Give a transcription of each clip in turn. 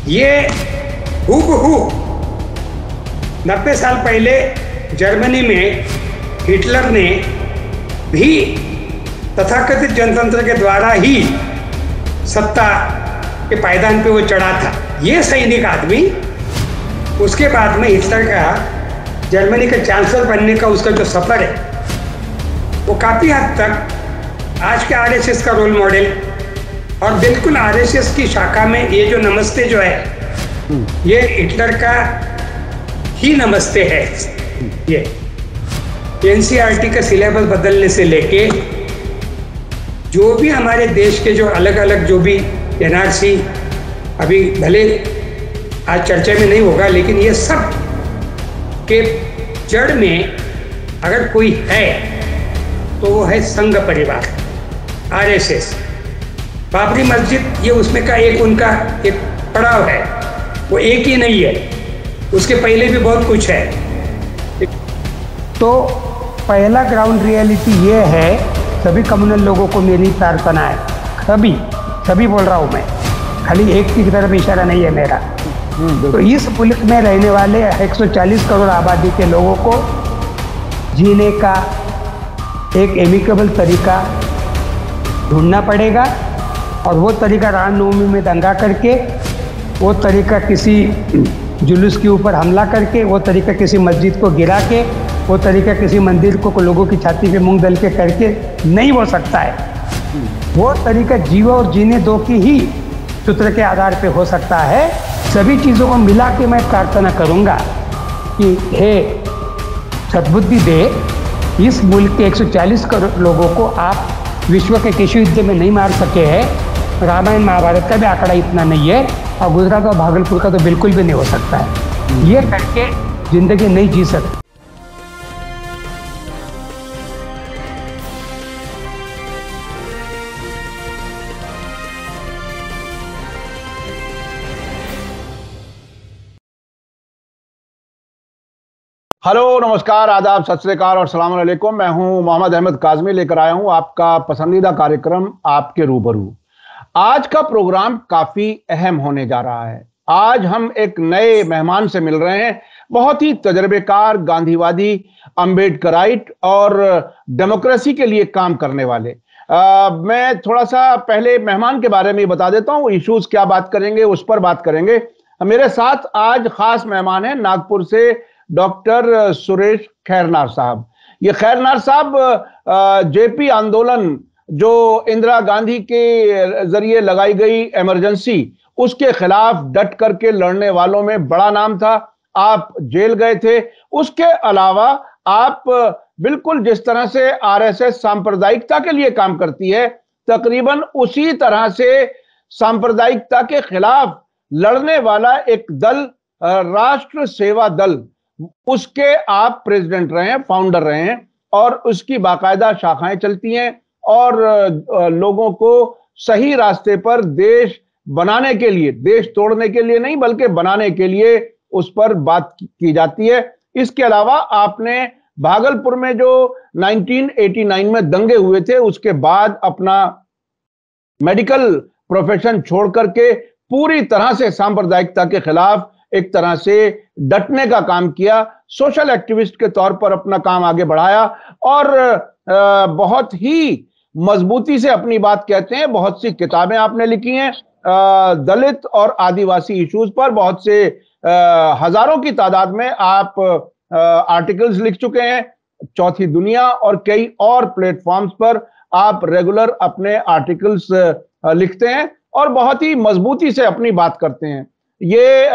ये हूबहू 90 साल पहले जर्मनी में हिटलर ने भी तथाकथित जनतंत्र के द्वारा ही सत्ता के पायदान पे वो चढ़ा था। ये सैनिक आदमी उसके बाद में हिटलर का जर्मनी का चांसलर बनने का उसका जो सफर है वो काफी हद तक आज के आरएसएस का रोल मॉडल, और बिल्कुल आरएसएस की शाखा में ये जो नमस्ते जो है ये हिटलर का ही नमस्ते है। ये एनसीईआरटी का सिलेबस बदलने से लेके जो भी हमारे देश के जो अलग अलग जो भी एनआरसी अभी भले आज चर्चा में नहीं होगा, लेकिन ये सब के जड़ में अगर कोई है तो वो है संघ परिवार, आरएसएस। बाबरी मस्जिद ये उसमें का एक उनका एक पड़ाव है, वो एक ही नहीं है, उसके पहले भी बहुत कुछ है। तो पहला ग्राउंड रियलिटी ये है, सभी कम्युनल लोगों को मेरी प्रार्थना है, सभी बोल रहा हूँ मैं, खाली एक की तरफ इशारा नहीं है मेरा। तो इस मुल्क में रहने वाले 140 करोड़ आबादी के लोगों को जीने का एक एमिकेबल तरीका ढूंढना पड़ेगा, और वो तरीका रामनवमी में दंगा करके, वो तरीका किसी जुलूस के ऊपर हमला करके, वो तरीका किसी मस्जिद को गिरा के, वो तरीका किसी मंदिर को लोगों की छाती पे मूंग दल के करके नहीं हो सकता है। वो तरीका जीवो और जीने दो की ही सूत्र के आधार पे हो सकता है। सभी चीज़ों को मिला के मैं प्रार्थना करूँगा कि हे सद्बुद्धि दे, इस मुल्क के 140 करोड़ लोगों को आप विश्व के किसी युद्ध में नहीं मार सके हैं। रामायण महाभारत का भी आंकड़ा इतना नहीं है, और गुजरात और भागलपुर का तो बिल्कुल भी नहीं हो सकता है। ये करके जिंदगी नहीं जी सकती। हेलो, नमस्कार, आदाब, सत श्री अकाल और सलाम अलैकुम। मैं हूं मोहम्मद अहमद काज़मी, लेकर आया हूं आपका पसंदीदा कार्यक्रम आपके रूबरू। आज का प्रोग्राम काफी अहम होने जा रहा है। आज हम एक नए मेहमान से मिल रहे हैं, बहुत ही तजर्बेकार, गांधीवादी, अम्बेडकराइट और डेमोक्रेसी के लिए काम करने वाले। मैं थोड़ा सा पहले मेहमान के बारे में बता देता हूं, इश्यूज क्या बात करेंगे उस पर बात करेंगे। मेरे साथ आज खास मेहमान हैं नागपुर से डॉक्टर सुरेश खैरनार साहब। ये खैरनार साहब जेपी आंदोलन, जो इंदिरा गांधी के जरिए लगाई गई इमरजेंसी, उसके खिलाफ डट करके लड़ने वालों में बड़ा नाम था। आप जेल गए थे। उसके अलावा आप बिल्कुल जिस तरह से आरएसएस सांप्रदायिकता के लिए काम करती है, तकरीबन उसी तरह से सांप्रदायिकता के खिलाफ लड़ने वाला एक दल, राष्ट्र सेवा दल, उसके आप प्रेसिडेंट रहे हैं, फाउंडर रहे हैं, और उसकी बाकायदा शाखाएं चलती हैं, और लोगों को सही रास्ते पर देश बनाने के लिए, देश तोड़ने के लिए नहीं बल्कि बनाने के लिए उस पर बात की जाती है। इसके अलावा आपने भागलपुर में जो 1989 में दंगे हुए थे, उसके बाद अपना मेडिकल प्रोफेशन छोड़ करके पूरी तरह से सांप्रदायिकता के खिलाफ एक तरह से डटने का काम किया, सोशल एक्टिविस्ट के तौर पर अपना काम आगे बढ़ाया, और बहुत ही मजबूती से अपनी बात कहते हैं। बहुत सी किताबें आपने लिखी हैं दलित और आदिवासी इश्यूज पर, बहुत से हजारों की तादाद में आप आर्टिकल्स लिख चुके हैं। चौथी दुनिया और कई और प्लेटफॉर्म्स पर आप रेगुलर अपने आर्टिकल्स लिखते हैं और बहुत ही मजबूती से अपनी बात करते हैं। ये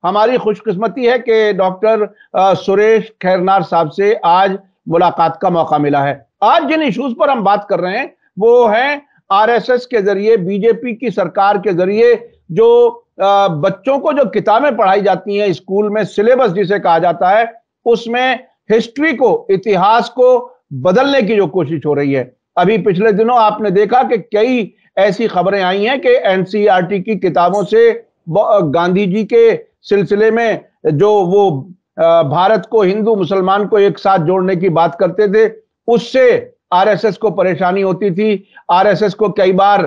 हमारी खुशकिस्मती है कि डॉक्टर सुरेश खैरनार साहब से आज मुलाकात का मौका मिला है। आज जिन इश्यूज पर हम बात कर रहे हैं वो है आरएसएस के जरिए, बीजेपी की सरकार के जरिए जो बच्चों को जो किताबें पढ़ाई जाती हैं स्कूल में, सिलेबस जिसे कहा जाता है, उसमें हिस्ट्री को, इतिहास को बदलने की जो कोशिश हो रही है। अभी पिछले दिनों आपने देखा कि कई ऐसी खबरें आई हैं कि एनसीईआरटी की किताबों से गांधी जी के सिलसिले में जो वो भारत को, हिंदू मुसलमान को एक साथ जोड़ने की बात करते थे, उससे आरएसएस को परेशानी होती थी। आरएसएस को कई बार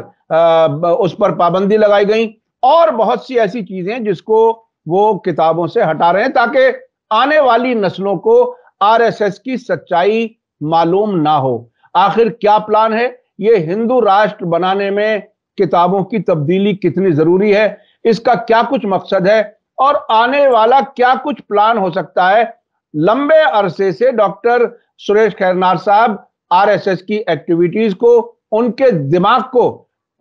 उस पर पाबंदी लगाई गई। और बहुत सी ऐसी चीजें जिसको वो किताबों से हटा रहे हैं ताकि आने वाली नस्लों को आरएसएस की सच्चाई मालूम ना हो। आखिर क्या प्लान है? ये हिंदू राष्ट्र बनाने में किताबों की तब्दीली कितनी जरूरी है, इसका क्या कुछ मकसद है और आने वाला क्या कुछ प्लान हो सकता है। लंबे अरसे से डॉक्टर सुरेश खैरनार साहब आरएसएस की एक्टिविटीज को, उनके दिमाग को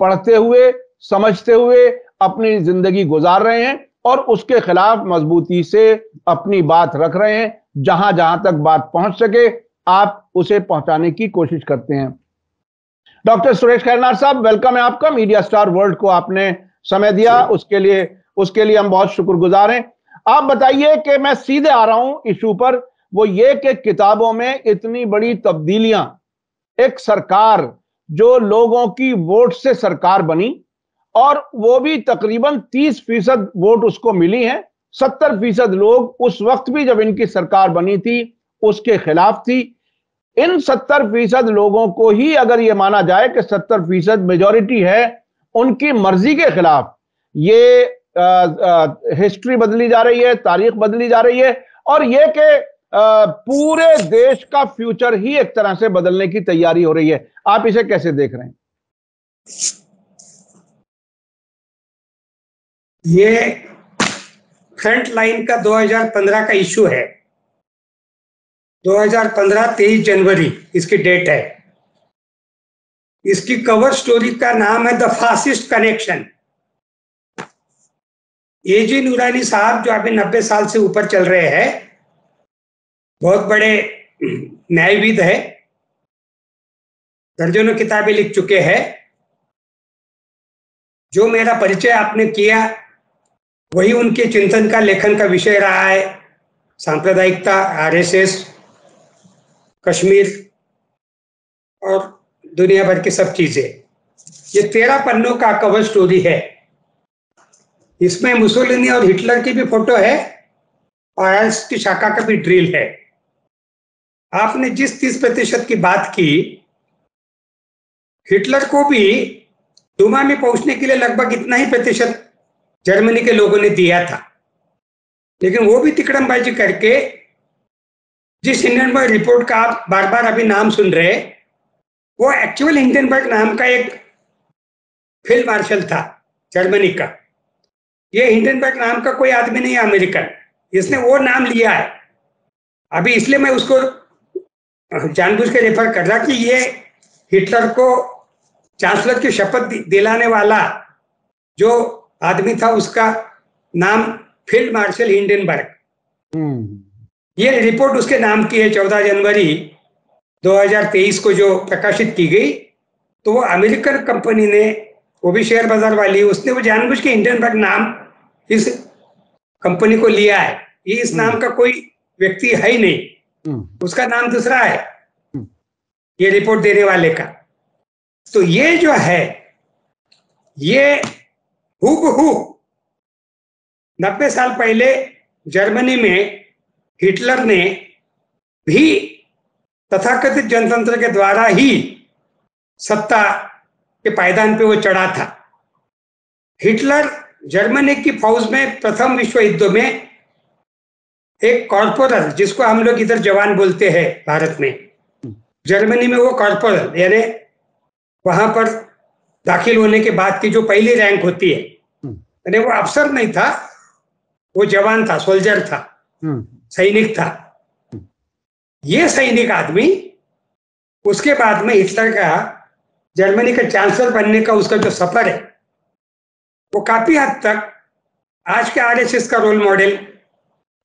पढ़ते हुए, समझते हुए अपनी जिंदगी गुजार रहे हैं और उसके खिलाफ मजबूती से अपनी बात रख रहे हैं। जहां जहां तक बात पहुंच सके आप उसे पहुंचाने की कोशिश करते हैं। डॉक्टर सुरेश खैरनार साहब, वेलकम है आपका। मीडिया स्टार वर्ल्ड को आपने समय दिया, उसके लिए हम बहुत शुक्रगुजार हैं। आप बताइए कि मैं सीधे आ रहा हूं इशू पर, वो ये कि किताबों में इतनी बड़ी तब्दीलियां, एक सरकार जो लोगों की वोट से सरकार बनी और वो भी तकरीबन 30% वोट उसको मिली हैं। 70% लोग उस वक्त भी जब इनकी सरकार बनी थी उसके खिलाफ थी। इन 70% लोगों को ही अगर यह माना जाए कि 70% मेजॉरिटी है उनकी मर्जी के खिलाफ, ये हिस्ट्री बदली जा रही है, तारीख बदली जा रही है और ये कि पूरे देश का फ्यूचर ही एक तरह से बदलने की तैयारी हो रही है। आप इसे कैसे देख रहे हैं? ये फ्रंट लाइन का 2015 का इशू है। 2015 23 जनवरी इसकी डेट है। इसकी कवर स्टोरी का नाम है द फासिस्ट कनेक्शन। एजी नूरानी साहब जो अभी 90 साल से ऊपर चल रहे हैं, बहुत बड़े न्यायविद है, दर्जनों किताबें लिख चुके हैं। जो मेरा परिचय आपने किया वही उनके चिंतन का, लेखन का विषय रहा है। सांप्रदायिकता, आरएसएस, कश्मीर और दुनिया भर की सब चीजें। ये 13 पन्नों का कवर स्टोरी है। इसमें मुसोलिनी और हिटलर की भी फोटो है और आरएसएस की शाखा का भी ड्रिल है। आपने जिस 30% की बात की, हिटलर को भी डूमा में पहुंचने के लिए लगभग इतना ही प्रतिशत जर्मनी के लोगों ने दिया था, लेकिन वो भी तिकड़मबाजी करके, जिस हिंडनबर्ग रिपोर्ट का आप बार बार अभी नाम सुन रहे, वो एक्चुअल हिंडनबर्ग नाम का एक फील्ड मार्शल था जर्मनी का। ये हिंडनबर्ग नाम का कोई आदमी नहीं है अमेरिकन, इसने वो नाम लिया है। अभी इसलिए मैं उसको जानबूझ के रेफर कर रहा कि ये हिटलर को चांसलर की शपथ दिलाने वाला जो आदमी था उसका नाम फील्ड मार्शल हिंडनबर्ग। ये रिपोर्ट उसके नाम की है। 14 जनवरी 2023 को जो प्रकाशित की गई, तो वो अमेरिकन कंपनी ने, वो भी शेयर बाजार वाली, उसने वो जानबूझ के हिंडनबर्ग नाम इस कंपनी को लिया है। ये इस नाम का कोई व्यक्ति है ही नहीं, उसका नाम दूसरा है ये रिपोर्ट देने वाले का। तो ये जो है, ये हूबहू 90 साल पहले जर्मनी में हिटलर ने भी तथाकथित जनतंत्र के द्वारा ही सत्ता के पायदान पे वो चढ़ा था। हिटलर जर्मनी की फौज में प्रथम विश्व युद्ध में एक कॉर्पोरल, जिसको हम लोग इधर जवान बोलते हैं भारत में, जर्मनी में वो कॉर्पोरल यानी वहां पर दाखिल होने के बाद की जो पहली रैंक होती है, यानी वो अफसर नहीं था, वो जवान था, सोल्जर था, सैनिक था। ये सैनिक आदमी उसके बाद में हिटलर का जर्मनी का चांसलर बनने का उसका जो सफर है, वो काफी हद तक आज के आरएसएस का रोल मॉडल,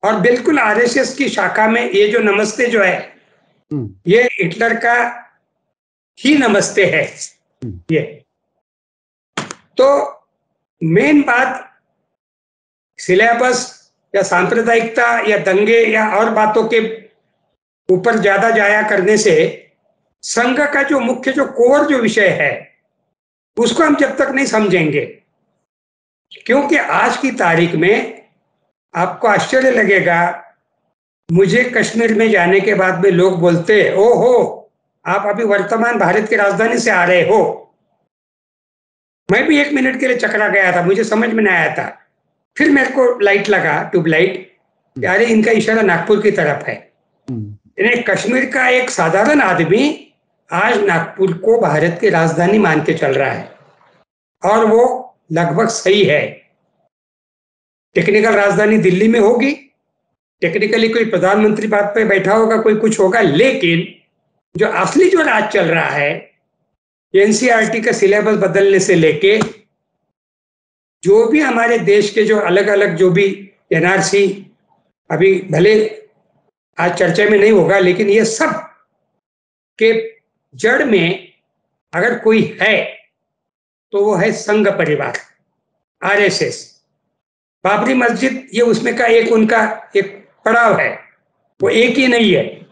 और बिल्कुल आरएसएस की शाखा में ये जो नमस्ते जो है, ये हिटलर का ही नमस्ते है। ये तो मेन बात सिलेबस या सांप्रदायिकता या दंगे या और बातों के ऊपर ज्यादा जाया करने से संघ का जो मुख्य, जो कोर जो विषय है, उसको हम जब तक नहीं समझेंगे, क्योंकि आज की तारीख में आपको आश्चर्य लगेगा, मुझे कश्मीर में जाने के बाद में लोग बोलते, ओहो आप अभी वर्तमान भारत की राजधानी से आ रहे हो, मैं भी 1 मिनट के लिए चकरा गया था, मुझे समझ में नहीं आया था। फिर मेरे को लाइट लगा, ट्यूबलाइट, अरे इनका इशारा नागपुर की तरफ है। यानी कश्मीर का एक साधारण आदमी आज नागपुर को भारत की राजधानी मान के चल रहा है, और वो लगभग सही है। टेक्निकल राजधानी दिल्ली में होगी, टेक्निकली कोई प्रधानमंत्री पद पे बैठा होगा, कोई कुछ होगा, लेकिन जो असली जो राज चल रहा है, एनसीईआरटी का सिलेबस बदलने से लेके जो भी हमारे देश के जो अलग अलग जो भी एनआरसी, अभी भले आज चर्चा में नहीं होगा, लेकिन ये सब के जड़ में अगर कोई है तो वो है संघ परिवार, आरएसएस। बाबरी मस्जिद ये उसमें का एक उनका एक पड़ाव है, वो एक ही नहीं है,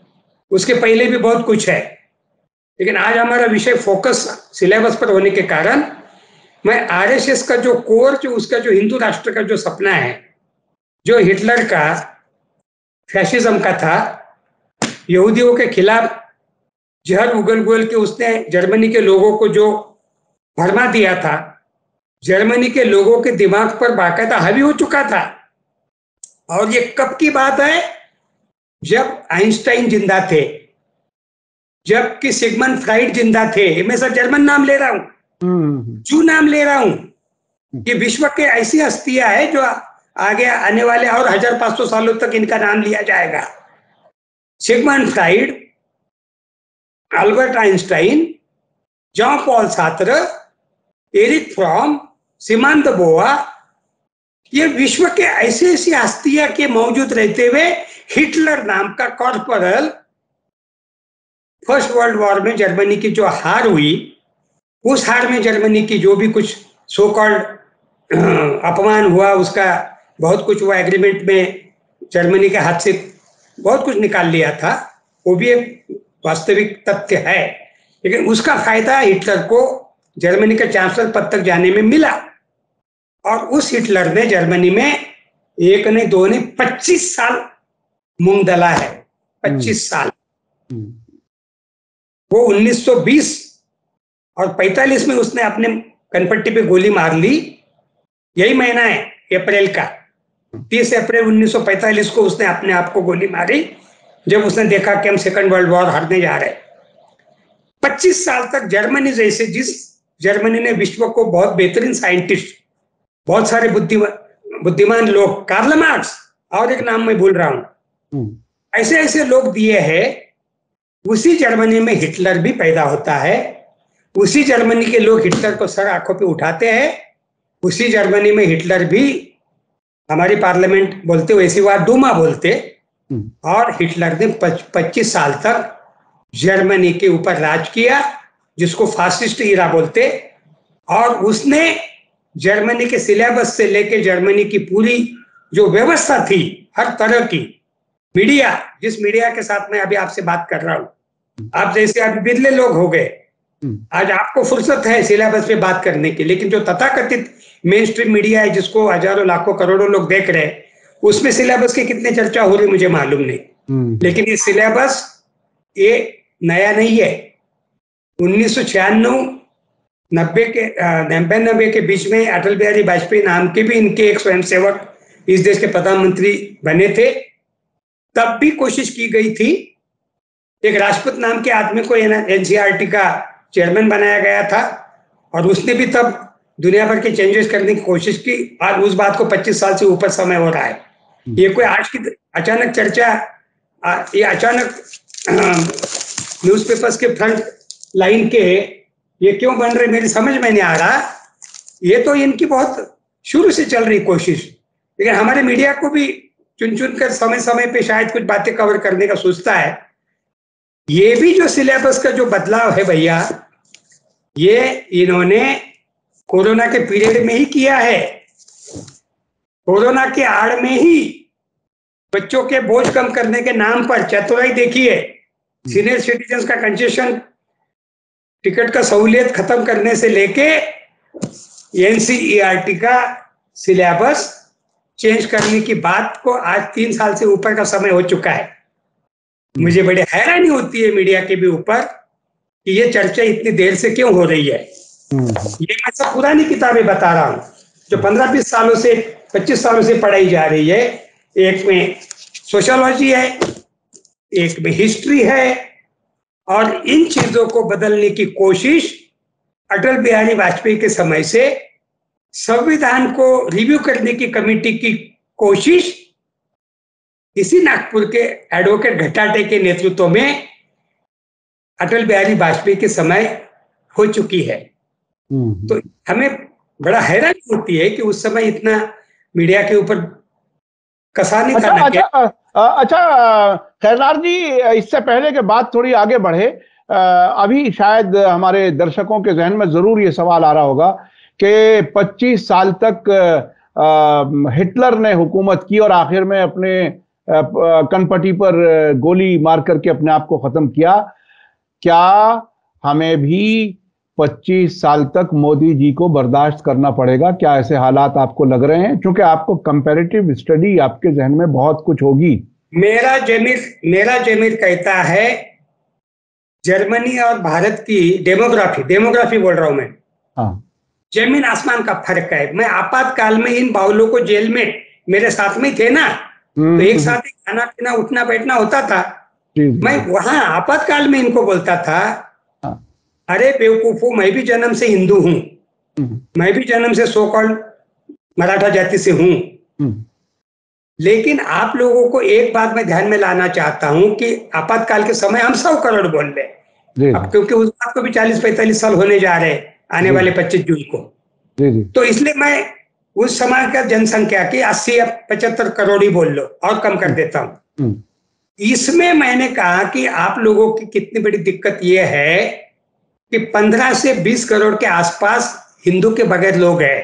उसके पहले भी बहुत कुछ है। लेकिन आज हमारा विषय फोकस सिलेबस पर होने के कारण मैं आरएसएस का जो कोर, जो उसका जो हिंदू राष्ट्र का जो सपना है, जो हिटलर का फैशिज्म का था, यहूदियों के खिलाफ जहर उगल के उसने जर्मनी के लोगों को जो भरमा दिया था, जर्मनी के लोगों के दिमाग पर बाकायदा हावी हो चुका था। और ये कब की बात है? जब आइंस्टाइन जिंदा थे, जबकि सिगमंड फ्राइड जिंदा थे। मैं सर जर्मन नाम ले रहा हूं, जू नाम ले रहा हूं। ये विश्व के ऐसी हस्तियां है जो आगे आने वाले और 1500 सालों तक इनका नाम लिया जाएगा। Sigmund Freud, Albert Einstein, John Paul Sartre, Erich Fromm, Simone de Beauvoir, ये विश्व के ऐसी ऐसी हस्तियां के मौजूद रहते हुए हिटलर नाम का कॉर्पोरल फर्स्ट वर्ल्ड वॉर में जर्मनी की जो हार हुई, उस हार में जर्मनी की जो भी कुछ सो कॉल्ड अपमान हुआ, उसका बहुत कुछ वो एग्रीमेंट में जर्मनी के हाथ से बहुत कुछ निकाल लिया था, वो भी एक वास्तविक तथ्य है। लेकिन उसका फायदा हिटलर को जर्मनी के चांसलर पद तक जाने में मिला। और उस हिटलर ने जर्मनी में एक ने दो ने 25 साल मूंग दला है, 25 साल। वो 1920 और 45 में उसने अपने कनपट्टी पे गोली मार ली। यही महीना है अप्रैल का, 30 अप्रैल 1945 को उसने अपने आप को गोली मारी, जब उसने देखा कि हम सेकंड वर्ल्ड वॉर हारने जा रहे हैं। 25 साल तक जर्मनी जैसे, जिस जर्मनी ने विश्व को बहुत बेहतरीन साइंटिस्ट, बहुत सारे बुद्धिमान लोग, कार्ल मार्क्स और एक नाम मैं भूल रहा हूं, ऐसे ऐसे लोग दिए हैं, उसी जर्मनी में हिटलर भी पैदा होता है। उसी जर्मनी के लोग हिटलर को सर आंखों पे उठाते हैं। उसी जर्मनी में हिटलर भी, हमारी पार्लियामेंट बोलते वैसी बात डूमा बोलते, और हिटलर ने 25 साल तक जर्मनी के ऊपर राज किया, जिसको फासिस्ट इरा बोलते। और उसने जर्मनी के सिलेबस से लेके जर्मनी की पूरी जो व्यवस्था थी, हर तरह की मीडिया, जिस मीडिया के साथ मैं अभी आपसे बात कर रहा हूं, आप जैसे अभी बिरले लोग हो गए, आज आपको फुर्सत है सिलेबस पे बात करने की, लेकिन जो तथाकथित मेन स्ट्रीम मीडिया है, जिसको हजारों लाखों करोड़ों लोग देख रहे हैं, उसमें सिलेबस की कितने चर्चा हो रही मुझे मालूम नहीं। लेकिन ये सिलेबस ये नया नहीं है। 1996 90 के बीच में अटल बिहारी वाजपेयी नाम के भी इनके एक स्वयंसेवक इस देश के प्रधानमंत्री बने थे। तब भी कोशिश की गई थी, एक राजपूत नाम के आदमी को एनसीईआरटी का चेयरमैन बनाया गया था, और उसने भी तब दुनिया भर के चेंजेस करने की कोशिश की। आज उस बात को 25 साल से ऊपर समय हो रहा है। ये कोई आज की अचानक चर्चा, ये अचानक न्यूज़पेपर्स के फ्रंट लाइन के ये क्यों बन रहे, मेरी समझ में नहीं आ रहा। ये तो इनकी बहुत शुरू से चल रही कोशिश, लेकिन हमारे मीडिया को भी चुन चुन कर समय समय पे शायद कुछ बातें कवर करने का सोचता है। ये भी जो सिलेबस का जो बदलाव है भैया, ये इन्होंने कोरोना के पीरियड में ही किया है। कोरोना के आड़ में ही बच्चों के बोझ कम करने के नाम पर चतुराई देखिए, सीनियर सिटीजन्स का कंसेशन, टिकट का सहूलियत खत्म करने से लेके एनसीईआरटी का सिलेबस चेंज करने की बात को आज 3 साल से ऊपर का समय हो चुका है। मुझे बड़ी हैरानी होती है मीडिया के भी ऊपर कि ये चर्चा इतनी देर से क्यों हो रही है। ये मैं सब पुरानी किताबें बता रहा हूं जो 15-20 सालों से 25 सालों से पढ़ाई जा रही है। एक में सोशियोलॉजी है, एक में हिस्ट्री है, और इन चीजों को बदलने की कोशिश अटल बिहारी वाजपेयी के समय से संविधान को रिव्यू करने की कमेटी की कोशिश इसी नागपुर के एडवोकेट घटाटे के नेतृत्व में अटल बिहारी वाजपेयी के समय हो चुकी है। तो हमें बड़ा हैरानी होती है कि उस समय इतना मीडिया के ऊपर कसा नहीं था। अच्छा खैरनार जी, इससे पहले के बात थोड़ी आगे बढ़े, अभी शायद हमारे दर्शकों के जहन में जरूर ये सवाल आ रहा होगा कि 25 साल तक हिटलर ने हुकूमत की और आखिर में अपने कनपटी पर गोली मार करके अपने आप को खत्म किया। क्या हमें भी 25 साल तक मोदी जी को बर्दाश्त करना पड़ेगा? क्या ऐसे हालात आपको लग रहे हैं? क्योंकि आपको कंपैरेटिव स्टडी आपके जहन में बहुत कुछ होगी। मेरा जमीर कहता है जर्मनी और भारत की डेमोग्राफी बोल रहा हूं मैं। हाँ, जमीन आसमान का फर्क है। मैं आपातकाल में इन बाउलों को जेल में मेरे साथ में थे ना, तो एक साथ ही खाना पीना उठना बैठना होता था। मैं वहां आपातकाल में इनको बोलता था, अरे बेवकूफो, मैं भी जन्म से हिंदू हूं, मैं भी जन्म से सो कॉल्ड मराठा जाति से हूं, लेकिन आप लोगों को एक बात मैं ध्यान में लाना चाहता हूं कि आपातकाल के समय हम 100 करोड़ बोल रहे, अब क्योंकि उस बात को भी 40-45 साल होने जा रहे आने वाले 25 जून को। तो इसलिए मैं उस समय का जनसंख्या की 80 या 75 करोड़ ही बोल लो और कम कर देता हूं। इसमें मैंने कहा कि आप लोगों की कितनी बड़ी दिक्कत यह है कि 15 से 20 करोड़ के आसपास हिंदू के बगैर लोग हैं,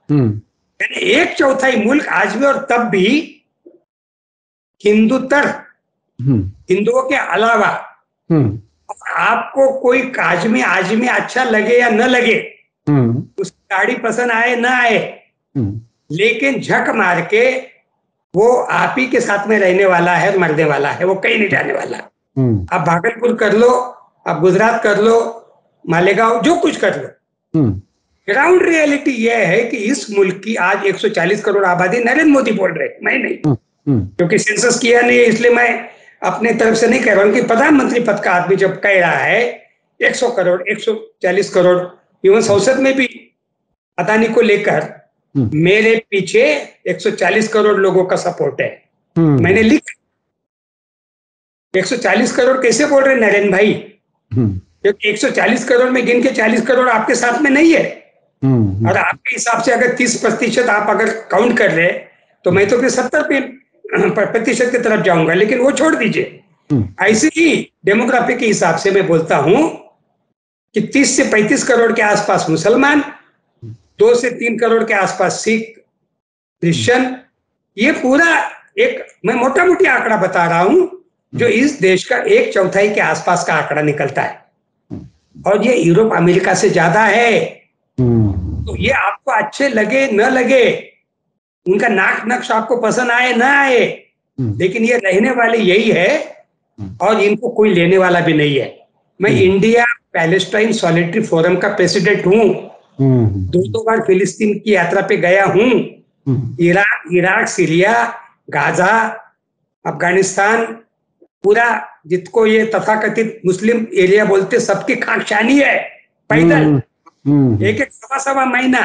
यानी 1/4 मुल्क आज भी, और तब भी हिंदूतर, हिंदुओं के अलावा आपको कोई आजमी अच्छा लगे या न लगे, उसकी गाड़ी पसंद आए ना आए, लेकिन झक मार के वो आप ही के साथ में रहने वाला है, मरने वाला है, वो कहीं नहीं जाने वाला। आप भागलपुर कर लो, आप गुजरात कर लो, मालेगांव, जो कुछ कर लो, ग्राउंड रियलिटी यह है कि इस मुल्क की आज 140 करोड़ आबादी, नरेंद्र मोदी बोल रहे, मैं नहीं, क्योंकि सेंसस किया नहीं है, इसलिए मैं अपने तरफ से नहीं कह रहा हूं कि प्रधानमंत्री पद का आदमी जब कह रहा है 100 करोड़ 140 करोड़, इवन संसद में भी अदानी को लेकर मेरे पीछे 140 करोड़ लोगों का सपोर्ट है। मैंने लिखा 140 करोड़ कैसे बोल रहे नरेंद्र भाई, क्योंकि 140 करोड़ में गिन के 40 करोड़ आपके साथ में नहीं है, और आपके हिसाब से अगर 30% आप अगर काउंट कर रहे तो मैं तो फिर 70% की तरफ जाऊंगा, लेकिन वो छोड़ दीजिए। ऐसे ही डेमोग्राफी के हिसाब से मैं बोलता हूं कि 30 से 35 करोड़ के आसपास मुसलमान, 2 से 3 करोड़ के आसपास सिख, क्रिश्चियन, ये पूरा एक मैं मोटा मोटी आंकड़ा बता रहा हूं जो इस देश का 1/4 के आसपास का आंकड़ा निकलता है, और ये यूरोप अमेरिका से ज्यादा है। तो ये आपको अच्छे लगे न लगे, उनका नाक नक्श आपको पसंद आए ना आए, लेकिन ये रहने वाले यही है, और इनको कोई लेने वाला भी नहीं है। मैं इंडिया पैलेस्टाइन सॉलिडरी फोरम का प्रेसिडेंट हूं, 2 बार फिलिस्तीन की यात्रा पे गया हूं, इराक, सीरिया, गाजा, अफगानिस्तान, पूरा जिसको ये तथाकथित मुस्लिम एरिया बोलते, सबकी खाकशानी है पैदल, एक सवा महीना,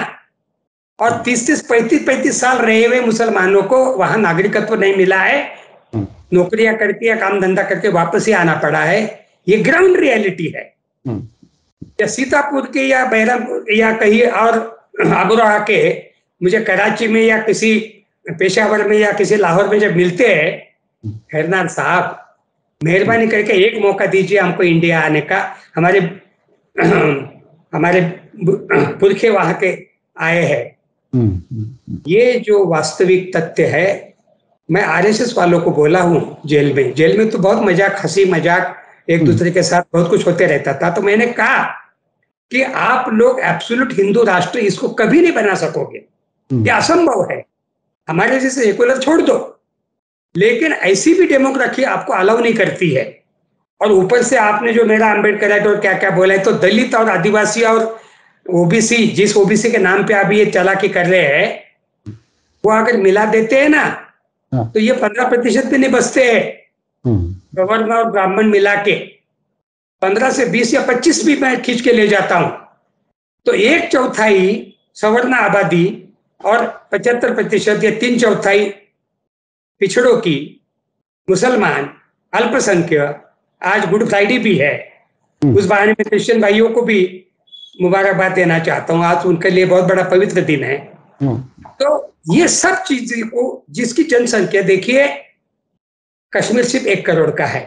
और 30 से 35 साल रहे हुए मुसलमानों को वहां नागरिकत्व नहीं मिला है, नौकरियां करके या काम धंधा करके वापस ही आना पड़ा है। ये ग्राउंड रियलिटी है। या सीतापुर के या बहरमपुर या कहीं और आगरा के मुझे कराची में या किसी पेशावर में या किसी लाहौर में जब मिलते हैं, खैरनार साहब मेहरबानी करके एक मौका दीजिए हमको इंडिया आने का, हमारे पुरखे वहां के आए हैं। ये जो वास्तविक तथ्य है, मैं आरएसएस वालों को बोला हूं जेल में तो बहुत मजाक, हंसी मजाक एक दूसरे के साथ बहुत कुछ होते रहता था, तो मैंने कहा कि आप लोग एब्सोल्यूट हिंदू राष्ट्र इसको कभी नहीं बना सकोगे, ये असंभव है, हमारे जैसे सेकुलर छोड़ दो, लेकिन ऐसी भी डेमोक्रेसी आपको अलाउ नहीं करती है। और ऊपर से आपने जो मेरा अम्बेडकर एक्ट और क्या क्या बोला है, तो दलित और आदिवासी और ओबीसी, जिस ओबीसी के नाम पे अभी ये चालाकी कर रहे हैं, वो अगर मिला देते हैं ना तो ये 15% भी नहीं बचते हैं। गवर्नर और ब्राह्मण मिला के 15 से 20 या 25 भी मैं खींच के ले जाता हूं, तो 1/4 सवर्ण आबादी और 75% या 3/4 पिछड़ों की, मुसलमान, अल्पसंख्यक, आज गुड फ्राइडे भी है, उस बहाने में क्रिश्चियन भाइयों को भी मुबारकबाद देना चाहता हूँ, आज उनके लिए बहुत बड़ा पवित्र दिन है। तो ये सब चीजें को, जिसकी जनसंख्या देखिए, कश्मीर सिर्फ 1 करोड़ का है,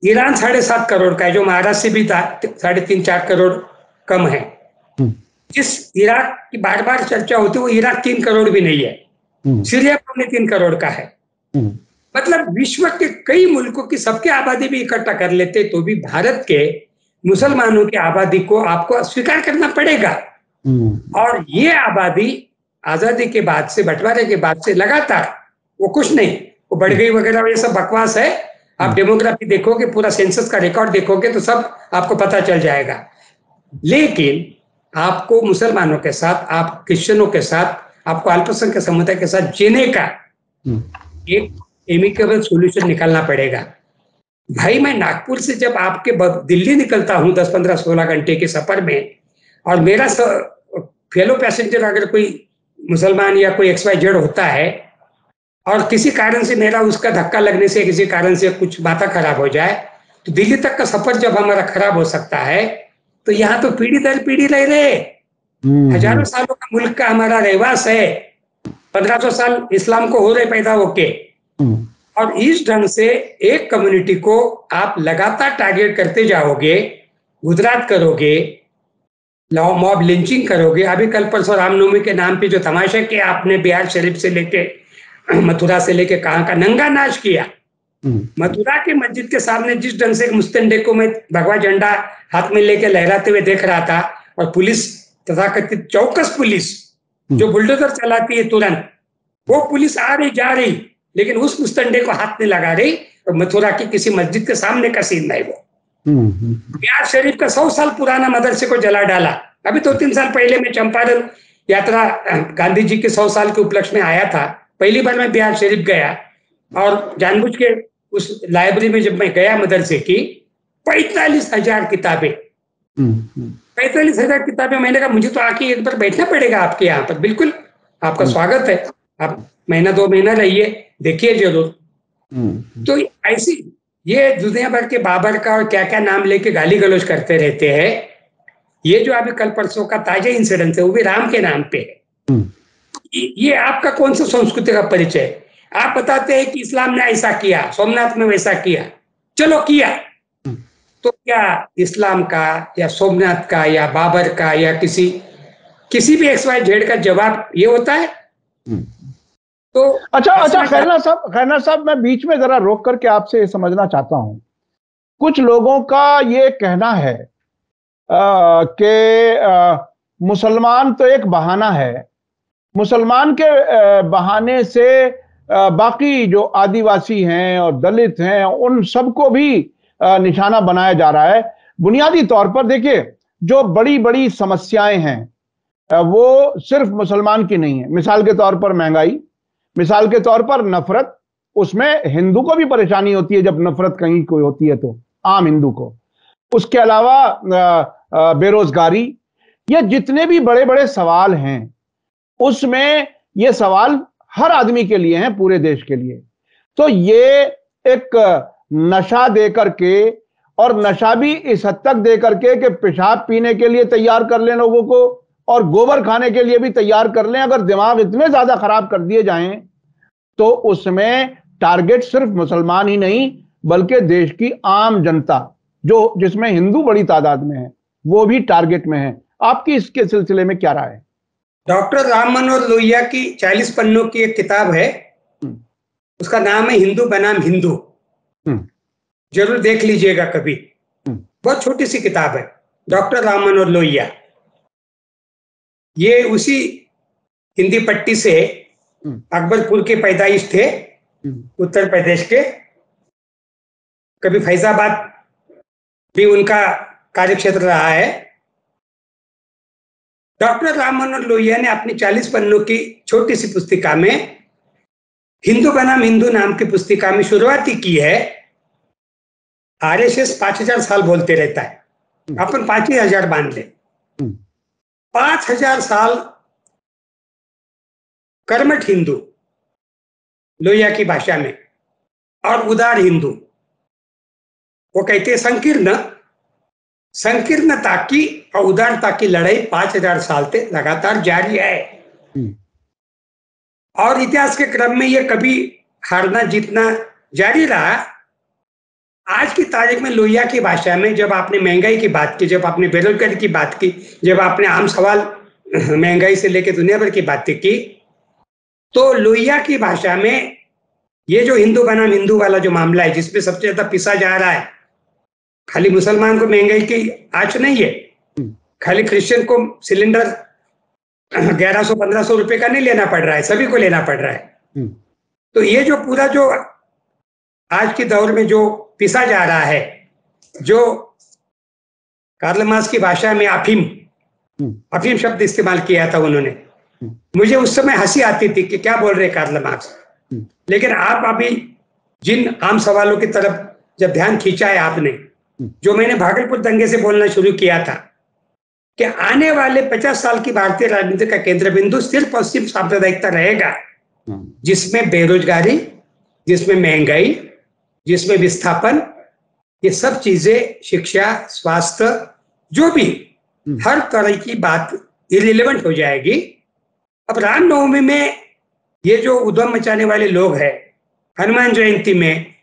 ईरान 7.5 करोड़ का है, जो महाराष्ट्र से भी 3.5-4 करोड़ कम है। जिस इराक की बार बार चर्चा होती है, वो इराक 3 करोड़ भी नहीं है, सीरिया 3 करोड़ का है। मतलब विश्व के कई मुल्कों की सबकी आबादी भी इकट्ठा कर लेते तो भी भारत के मुसलमानों की आबादी को आपको स्वीकार करना पड़ेगा। और ये आबादी आजादी के बाद से, बंटवारे के बाद से लगातार, वो कुछ नहीं, वो बढ़ गई वगैरह, ये सब बकवास है। आप डेमोग्राफी देखोगे, पूरा सेंसस का रिकॉर्ड देखोगे तो सब आपको पता चल जाएगा। लेकिन आपको मुसलमानों के साथ, आप क्रिश्चियनों के साथ, आपको अल्पसंख्यक समुदाय के साथ जीने का एक एमिकेबल सॉल्यूशन निकालना पड़ेगा। भाई, मैं नागपुर से जब आपके दिल्ली निकलता हूं 10, 15, 16 घंटे के सफर में, और मेरा फेलो पैसेंजर अगर कोई मुसलमान या कोई XYZ होता है और किसी कारण से मेरा उसका धक्का लगने से, किसी कारण से कुछ माथा खराब हो जाए, तो दिल्ली तक का सफर जब हमारा खराब हो सकता है, तो यहाँ तो पीढ़ी दर पीढ़ी रह रहे, हजारों सालों का मुल्क का हमारा रहवास है, 1500 साल इस्लाम को हो रहे पैदा होके, और इस ढंग से एक कम्युनिटी को आप लगातार टारगेट करते जाओगे, गुजरात करोगे, मॉब लिंचिंग करोगे। अभी कल परसों रामनवमी के नाम पे जो तमाशा किया आपने, बिहार शरीफ से लेके मथुरा से लेके कहां का नंगा नाच किया। मथुरा के मस्जिद के सामने जिस ढंग से मुस्तंडे को मैं भगवा झंडा हाथ में लेके लहराते हुए देख रहा था, और पुलिस, तथाकथित चौकस पुलिस जो बुलडोजर चलाती है तुरंत, वो पुलिस आ रही जा रही, लेकिन उस मुस्तंडे को हाथ में लगा रही, और मथुरा की किसी मस्जिद के सामने का सीन नहीं वो। बिहार शरीफ का 100 साल पुराना मदरसे को जला डाला। अभी 2-3 साल पहले मैं चंपारण यात्रा गांधी जी के 100 साल के उपलक्ष्य में आया था, पहली बार मैं बिहार शरीफ गया, और जानबूझ के उस लाइब्रेरी में जब मैं गया मदरसे की, 45,000 किताबें, 45,000 किताबें। मैंने कहा मुझे तो आके एक बार बैठना पड़ेगा आपके यहाँ पर। बिल्कुल, आपका स्वागत है, आप महीना 2 महीना रहिए, देखिए जरूर। तो ऐसी ये दुनिया भर के बाबर का और क्या क्या नाम लेके गाली गलौज करते रहते हैं। ये जो अभी कल परसों का ताजा इंसिडेंट है, वो भी राम के नाम पे है। ये आपका कौन सा संस्कृति का परिचय? आप बताते हैं कि इस्लाम ने ऐसा किया, सोमनाथ में वैसा किया, चलो किया, तो क्या इस्लाम का या सोमनाथ का या बाबर का या किसी भी XYZ का जवाब ये होता है? तो अच्छा खैरनार साहब, मैं बीच में जरा रोक करके आपसे समझना चाहता हूं। कुछ लोगों का ये कहना है कि मुसलमान तो एक बहाना है, मुसलमान के बहाने से बाकी जो आदिवासी हैं और दलित हैं, उन सबको भी निशाना बनाया जा रहा है। बुनियादी तौर पर देखिए, जो बड़ी बड़ी समस्याएं हैं वो सिर्फ मुसलमान की नहीं है। मिसाल के तौर पर महंगाई, मिसाल के तौर पर नफरत, उसमें हिंदू को भी परेशानी होती है जब नफरत कहीं कोई होती है तो, आम हिंदू को। उसके अलावा बेरोजगारी, ये जितने भी बड़े बड़े सवाल हैं, उसमें ये सवाल हर आदमी के लिए हैं, पूरे देश के लिए। तो ये एक नशा दे करके, और नशा भी इस हद तक दे करके कि पेशाब पीने के लिए तैयार कर लें लोगों को, और गोबर खाने के लिए भी तैयार कर लें। अगर दिमाग इतने ज्यादा खराब कर दिए जाएं तो उसमें टारगेट सिर्फ मुसलमान ही नहीं, बल्कि देश की आम जनता, जो जिसमें हिंदू बड़ी तादाद में है, वो भी टारगेट में है। आपकी इसके सिलसिले में क्या राय है? डॉक्टर राम मनोहर लोहिया की 40 पन्नों की एक किताब है, उसका नाम है हिंदू बनाम हिंदू। जरूर देख लीजिएगा कभी, बहुत छोटी सी किताब है, डॉक्टर राम मनोहर लोहिया। ये उसी हिंदी पट्टी से अकबरपुर के पैदाइश थे, उत्तर प्रदेश के। कभी फैजाबाद भी उनका कार्यक्षेत्र रहा है, डॉक्टर राम मनोहर लोहिया ने अपनी 40 पन्नों की छोटी सी पुस्तिका में हिंदू बनाम हिंदू नाम की पुस्तिका में शुरुआत ही की है। आरएसएस 5000 साल बोलते रहता है, अपन 5000 मान ले। 5000 साल कर्मठ हिंदू लोहिया की भाषा में, और उदार हिंदू, वो कहते हैं संकीर्णता की और उदारता की लड़ाई 5000 साल से लगातार जारी है। और इतिहास के क्रम में ये कभी हारना जीतना जारी रहा। आज की तारीख में लोहिया की भाषा में जब आपने महंगाई की बात की, जब आपने बेरोजगारी की बात की, जब आपने आम सवाल महंगाई से लेकर दुनिया भर की बातें की, तो लोहिया की भाषा में ये जो हिंदू बनाम हिंदू वाला जो मामला है, जिसमें सबसे ज्यादा पिसा जा रहा है, खाली मुसलमान को महंगाई की आंच नहीं है, खाली क्रिश्चियन को सिलेंडर 1100-1500 रुपए का नहीं लेना पड़ रहा है, सभी को लेना पड़ रहा है। तो ये जो पूरा जो आज के दौर में जो पिसा जा रहा है, जो कार्ल मार्क्स की भाषा में अफीम शब्द इस्तेमाल किया था उन्होंने, मुझे उस समय हंसी आती थी कि क्या बोल रहे कार्ल मार्क्स। लेकिन आप अभी जिन आम सवालों की तरफ जब ध्यान खींचा है आपने, जो मैंने भागलपुर दंगे से बोलना शुरू किया था कि आने वाले 50 साल की भारतीय राजनीति का केंद्र बिंदु सिर्फ पश्चिम सांप्रदायिकता रहेगा, जिसमें बेरोजगारी, जिसमें महंगाई, जिसमें विस्थापन, ये सब चीजें, शिक्षा, स्वास्थ्य, जो भी हर तरह की बात इरिलेवेंट हो जाएगी। अब रामनवमी में ये जो उद्यम मचाने वाले लोग हैं, हनुमान जयंती में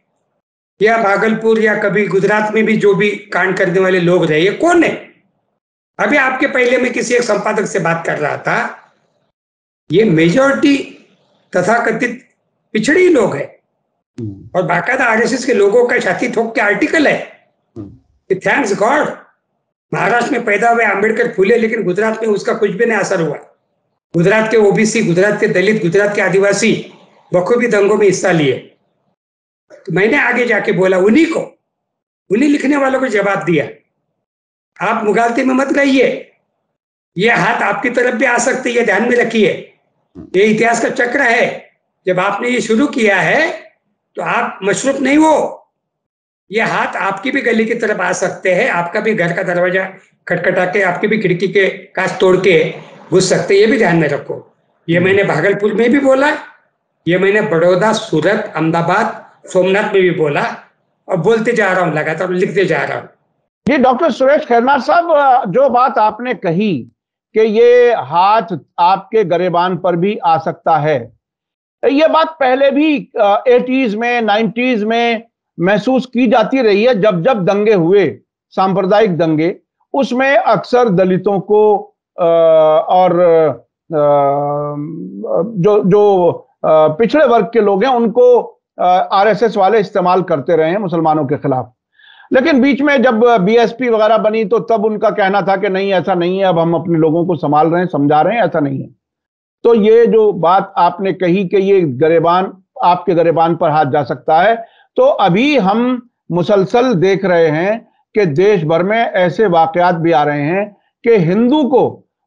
या भागलपुर या कभी गुजरात में भी जो भी कांड करने वाले लोग रहे, ये कौन है? अभी आपके पहले मैं किसी एक संपादक से बात कर रहा था, ये मेजॉरिटी तथाकथित पिछड़ी लोग हैं, और बाकायदा आरएसएस के लोगों का छाती ठोक के आर्टिकल है कि थैंक्स गॉड महाराष्ट्र में पैदा हुए आंबेडकर फूले, लेकिन गुजरात में उसका कुछ भी नहीं असर हुआ। गुजरात के ओबीसी, गुजरात के दलित, गुजरात के आदिवासी बखूबी दंगों में हिस्सा लिए। तो मैंने आगे जाके बोला उन्हीं लिखने वालों को जवाब दिया, आप मुगालते में मत रहिए, ये हाथ आपकी तरफ भी आ सकते, ये ध्यान में रखिए, ये इतिहास का चक्र है। जब आपने ये शुरू किया है तो आप मशरूफ नहीं हो, ये हाथ आपकी भी गली की तरफ आ सकते हैं, आपका भी घर का दरवाजा खटखटा के, आपकी भी खिड़की के कांच तोड़ के घुस सकते, ये भी ध्यान में रखो। ये मैंने भागलपुर में भी बोला, ये मैंने बड़ौदा, सूरत, अहमदाबाद, सोमनाथ में भी बोला, और बोलते जा रहा हूँ, लगातार लिखते जा रहा हूँ। जी डॉक्टर सुरेश खैरनार साहब, जो बात आपने कही कि ये हाथ आपके गरेबान पर भी आ सकता है, ये बात पहले भी 80s में 90s में महसूस की जाती रही है। जब जब दंगे हुए, सांप्रदायिक दंगे, उसमें अक्सर दलितों को और जो पिछड़े वर्ग के लोग हैं उनको आरएसएस वाले इस्तेमाल करते रहे हैं मुसलमानों के खिलाफ। लेकिन बीच में जब बीएसपी वगैरह बनी तो तब उनका कहना था कि नहीं ऐसा नहीं है, अब हम अपने लोगों को संभाल रहे हैं, समझा रहे हैं, ऐसा नहीं है। तो ये जो बात आपने कही कि ये गरेबान, आपके गरेबान पर हाथ जा सकता है, तो अभी हम मुसलसल देख रहे हैं कि देश भर में ऐसे वाकयात भी आ रहे हैं कि हिंदू को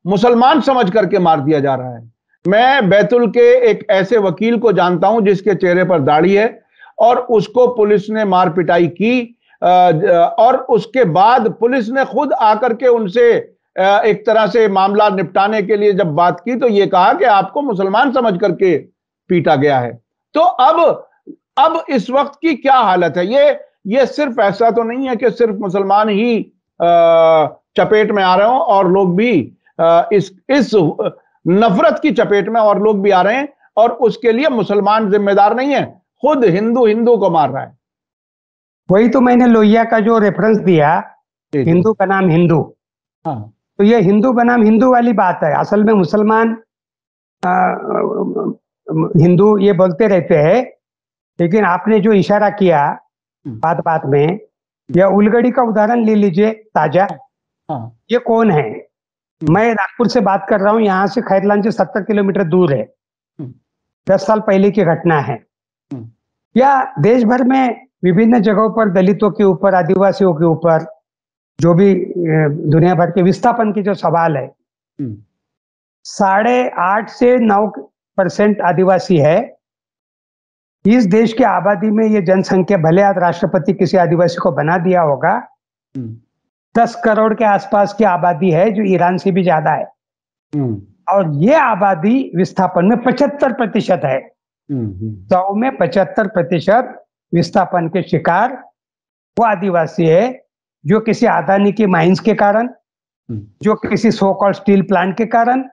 मुसलमान समझ करके मार दिया जा रहा है। मैं बैतुल के एक ऐसे वकील को जानता हूं जिसके चेहरे पर दाढ़ी है, और उसको पुलिस ने मार पिटाई की, और उसके बाद पुलिस ने खुद आकर के उनसे एक तरह से मामला निपटाने के लिए जब बात की तो ये कहा कि आपको मुसलमान समझ करके पीटा गया है। तो अब इस वक्त की क्या हालत है? ये सिर्फ ऐसा तो नहीं है कि सिर्फ मुसलमान ही चपेट में आ रहे हो, और लोग भी इस नफरत की चपेट में और लोग भी आ रहे हैं, और उसके लिए मुसलमान जिम्मेदार नहीं है, खुद हिंदू को मार रहा है। वही तो मैंने लोहिया का जो रेफरेंस दिया, हिंदू बनाम हिंदू, हाँ, तो ये हिंदू बनाम हिंदू वाली बात है। असल में मुसलमान हिंदू ये बोलते रहते हैं, लेकिन आपने जो इशारा किया बात में, यह उलगड़ी का उदाहरण ले लीजिए ताजा। हाँ, ये कौन है? मैं नागपुर से बात कर रहा हूँ, यहाँ से खैरलान से 70 किलोमीटर दूर है। 10 साल पहले की घटना है। या देश भर में विभिन्न जगहों पर दलितों के ऊपर, आदिवासियों के ऊपर जो भी दुनिया भर के विस्थापन की जो सवाल है, 8.5 से 9% आदिवासी है। इस देश की आबादी में ये जनसंख्या, भले आज राष्ट्रपति किसी आदिवासी को बना दिया होगा, 10 करोड़ के आसपास की आबादी है, जो ईरान से भी ज्यादा है। और ये आबादी विस्थापन में 75% है। 100 में 75% विस्थापन के शिकार वो आदिवासी है, जो किसी अदानी की माइंस के कारण, जो किसी सो कॉल्ड स्टील प्लांट के कारण,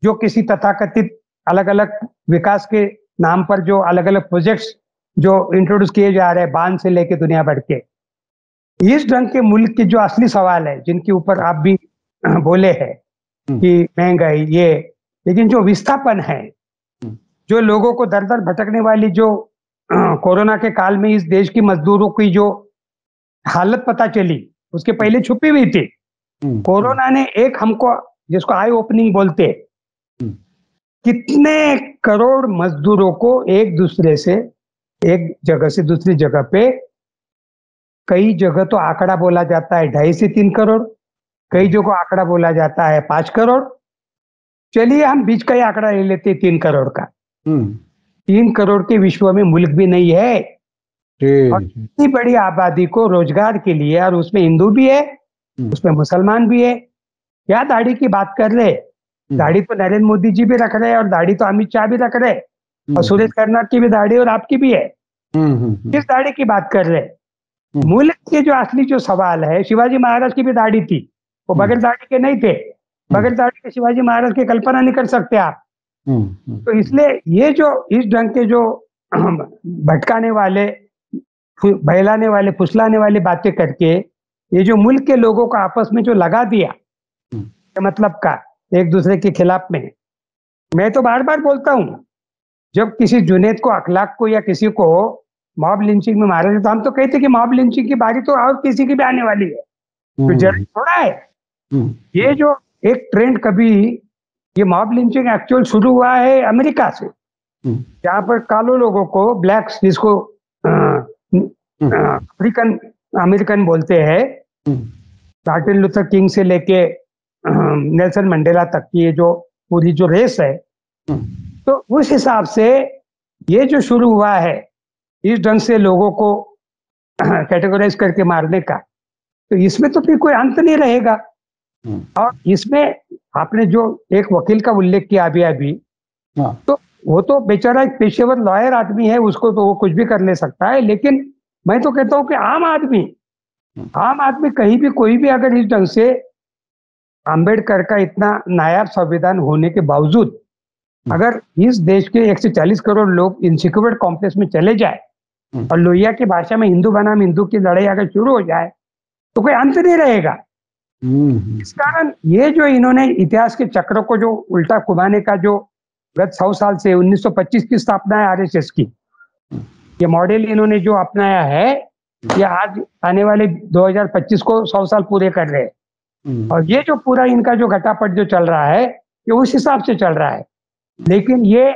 जो किसी तथाकथित अलग अलग विकास के नाम पर जो अलग अलग प्रोजेक्ट्स जो इंट्रोड्यूस किए जा रहे हैं, बांध से लेके दुनिया भर के, इस ढंग के मुल्क के जो असली सवाल है, जिनके ऊपर आप भी बोले हैं कि महंगाई ये, लेकिन जो विस्थापन है, जो लोगों को दर दर भटकने वाली, जो कोरोना के काल में इस देश की मजदूरों की जो हालत पता चली, उसके पहले छुपी हुई थी। कोरोना ने एक हमको, जिसको आई ओपनिंग बोलते, कितने करोड़ मजदूरों को एक दूसरे से, एक जगह से दूसरी जगह पे, कई जगह तो आंकड़ा बोला जाता है 2.5 से 3 करोड़, कई जगह आंकड़ा बोला जाता है 5 करोड़। चलिए हम बीच का ही आंकड़ा ले लेते हैं 3 करोड़ का। 3 करोड़ के विश्व में मुल्क भी नहीं है, और इतनी बड़ी आबादी को रोजगार के लिए, और उसमें हिंदू भी है, उसमें मुसलमान भी है। क्या दाढ़ी की बात कर रहे, दाढ़ी तो नरेंद्र मोदी जी भी रख रहे हैं, और दाढ़ी तो अमित शाह भी रख रहे हैं, और सुरेश कर्नाड की भी दाढ़ी और आपकी भी है। किस दाढ़ी की बात कर रहे? मुल्क के जो असली जो सवाल है, शिवाजी महाराज की भी दाढ़ी थी, वो बगैर दाढ़ी के नहीं थे। बगैर दाढ़ी के शिवाजी महाराज की कल्पना नहीं कर सकते आप। तो इसलिए ये जो इस ढंग के जो भटकाने वाले, बहलाने वाले, फुसलाने वाली बातें करके, ये जो मुल्क के लोगों को आपस में जो लगा दिया, मतलब का एक दूसरे के खिलाफ में, मैं तो बार बार बोलता हूं, जब किसी जुनैद को, अखलाक को, या किसी को मॉब लिंचिंग में मारा, तो हम तो कहते कि मॉब लिंचिंग की बारी तो और किसी की भी आने वाली है, तो जरूरी थोड़ा है। ये जो एक ट्रेंड, कभी ये मॉब लिंचिंग एक्चुअल शुरू हुआ है अमेरिका से, जहां पर कालो लोगों को, ब्लैक्स, जिसको अफ्रीकन अमेरिकन बोलते हैं, मार्टिन लूथर किंग से लेके नेल्सन मंडेला तक की ये जो पूरी जो रेस है, तो उस हिसाब से ये जो शुरू हुआ है, इस ढंग से लोगों को कैटेगराइज करके मारने का, तो इसमें तो फिर कोई अंत नहीं रहेगा। और इसमें आपने जो एक वकील का उल्लेख किया अभी, तो वो तो बेचारा एक पेशेवर लॉयर आदमी है, उसको तो वो कुछ भी कर ले सकता है, लेकिन मैं तो कहता हूं कि आम आदमी कहीं भी, कोई भी अगर इस ढंग से अंबेडकर का इतना नायाब संविधान होने के बावजूद अगर इस देश के 140 करोड़ लोग इनसिक्योर कॉम्प्लेक्स में चले जाए, और लोहिया की भाषा में हिंदू बनाम हिंदू की लड़ाई अगर शुरू हो जाए, तो कोई अंत नहीं रहेगा। इस कारण ये जो इन्होंने इतिहास के चक्र को जो उल्टा घुमाने का जो गत 100 साल से, 1925 की स्थापना है आरएसएस की, ये मॉडल इन्होंने जो अपनाया है, ये आज आने वाले 2025 को 100 साल पूरे कर रहे हैं। और ये जो पूरा इनका जो घटापट जो चल रहा है, ये उस हिसाब से चल रहा है। लेकिन ये